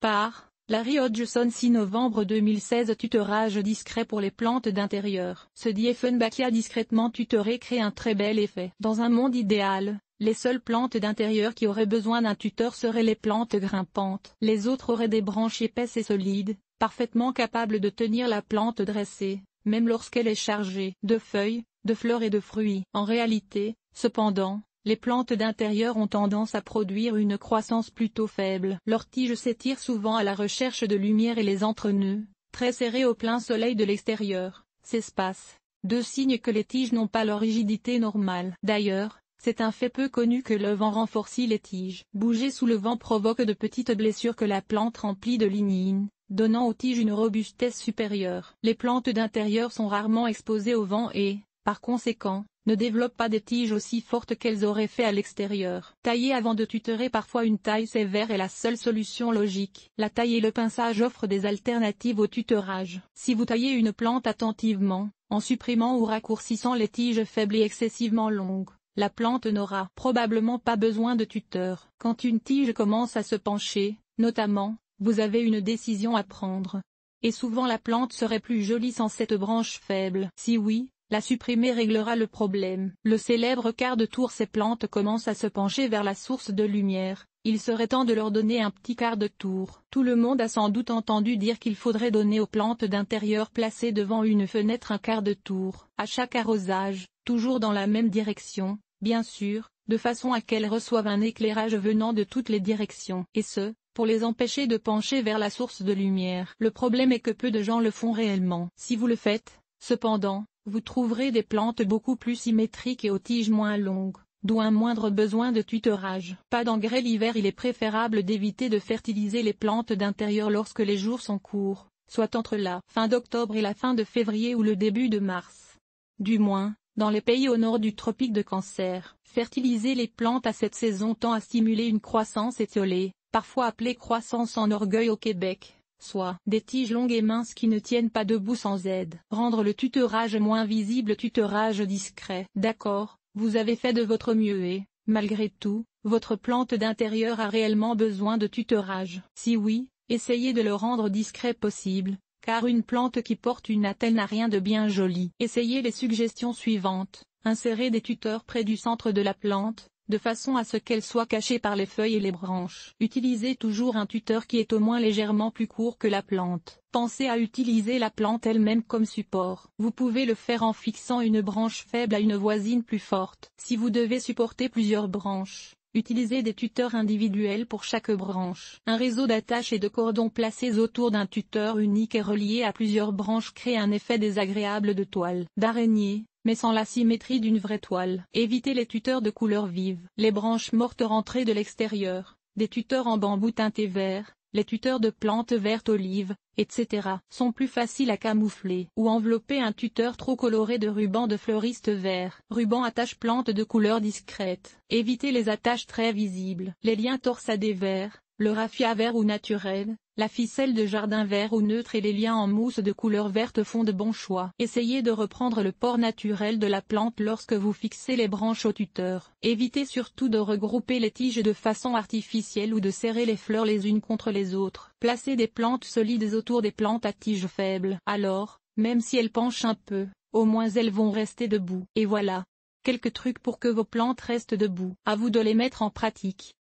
Par Larry Hodgson 6 novembre 2016. Tutorage discret pour les plantes d'intérieur. Ce Dieffenbachia discrètement tutoré crée un très bel effet. Dans un monde idéal, les seules plantes d'intérieur qui auraient besoin d'un tuteur seraient les plantes grimpantes. Les autres auraient des branches épaisses et solides, parfaitement capables de tenir la plante dressée, même lorsqu'elle est chargée de feuilles, de fleurs et de fruits. En réalité, cependant, les plantes d'intérieur ont tendance à produire une croissance plutôt faible. Leurs tiges s'étirent souvent à la recherche de lumière et les entre-nœuds, très serrés au plein soleil de l'extérieur, s'espacent. Deux signes que les tiges n'ont pas leur rigidité normale. D'ailleurs, c'est un fait peu connu que le vent renforce les tiges. Bouger sous le vent provoque de petites blessures que la plante remplit de lignine, donnant aux tiges une robustesse supérieure. Les plantes d'intérieur sont rarement exposées au vent et, par conséquent, ne développent pas des tiges aussi fortes qu'elles auraient fait à l'extérieur. Tailler avant de tutorer. Parfois une taille sévère est la seule solution logique. La taille et le pinçage offrent des alternatives au tutorage. Si vous taillez une plante attentivement, en supprimant ou raccourcissant les tiges faibles et excessivement longues, la plante n'aura probablement pas besoin de tuteur. Quand une tige commence à se pencher, notamment, vous avez une décision à prendre. Et souvent la plante serait plus jolie sans cette branche faible. Si oui, la supprimer réglera le problème. Le célèbre quart de tour. Ces plantes commencent à se pencher vers la source de lumière, il serait temps de leur donner un petit quart de tour. Tout le monde a sans doute entendu dire qu'il faudrait donner aux plantes d'intérieur placées devant une fenêtre un quart de tour. À chaque arrosage, toujours dans la même direction, bien sûr, de façon à qu'elles reçoivent un éclairage venant de toutes les directions. Et ce, pour les empêcher de pencher vers la source de lumière. Le problème est que peu de gens le font réellement. Si vous le faites, cependant, vous trouverez des plantes beaucoup plus symétriques et aux tiges moins longues, d'où un moindre besoin de tutorage. Pas d'engrais l'hiver. Il est préférable d'éviter de fertiliser les plantes d'intérieur lorsque les jours sont courts, soit entre la fin d'octobre et la fin de février ou le début de mars. Du moins, dans les pays au nord du tropique de Cancer. Fertiliser les plantes à cette saison tend à stimuler une croissance étiolée, parfois appelée croissance en orgueil au Québec, soit des tiges longues et minces qui ne tiennent pas debout sans aide. Rendre le tutorage moins visible. Tutorage discret. D'accord, vous avez fait de votre mieux et, malgré tout, votre plante d'intérieur a réellement besoin de tutorage. Si oui, essayez de le rendre discret possible, car une plante qui porte une attelle n'a rien de bien joli. Essayez les suggestions suivantes. Insérez des tuteurs près du centre de la plante, de façon à ce qu'elle soit cachée par les feuilles et les branches. Utilisez toujours un tuteur qui est au moins légèrement plus court que la plante. Pensez à utiliser la plante elle-même comme support. Vous pouvez le faire en fixant une branche faible à une voisine plus forte. Si vous devez supporter plusieurs branches, utilisez des tuteurs individuels pour chaque branche. Un réseau d'attaches et de cordons placés autour d'un tuteur unique et relié à plusieurs branches crée un effet désagréable de toile d'araignée, mais sans la symétrie d'une vraie toile. Évitez les tuteurs de couleur vive. Les branches mortes rentrées de l'extérieur, des tuteurs en bambou teinté vert, les tuteurs de plantes vertes olives, etc. sont plus faciles à camoufler. Ou envelopper un tuteur trop coloré de ruban de fleuriste vert. Ruban attache plantes de couleur discrète. Évitez les attaches très visibles. Les liens torsadés verts, le raffia vert ou naturel, la ficelle de jardin vert ou neutre et les liens en mousse de couleur verte font de bons choix. Essayez de reprendre le port naturel de la plante lorsque vous fixez les branches au tuteur. Évitez surtout de regrouper les tiges de façon artificielle ou de serrer les fleurs les unes contre les autres. Placez des plantes solides autour des plantes à tiges faibles. Alors, même si elles penchent un peu, au moins elles vont rester debout. Et voilà. Quelques trucs pour que vos plantes restent debout. À vous de les mettre en pratique.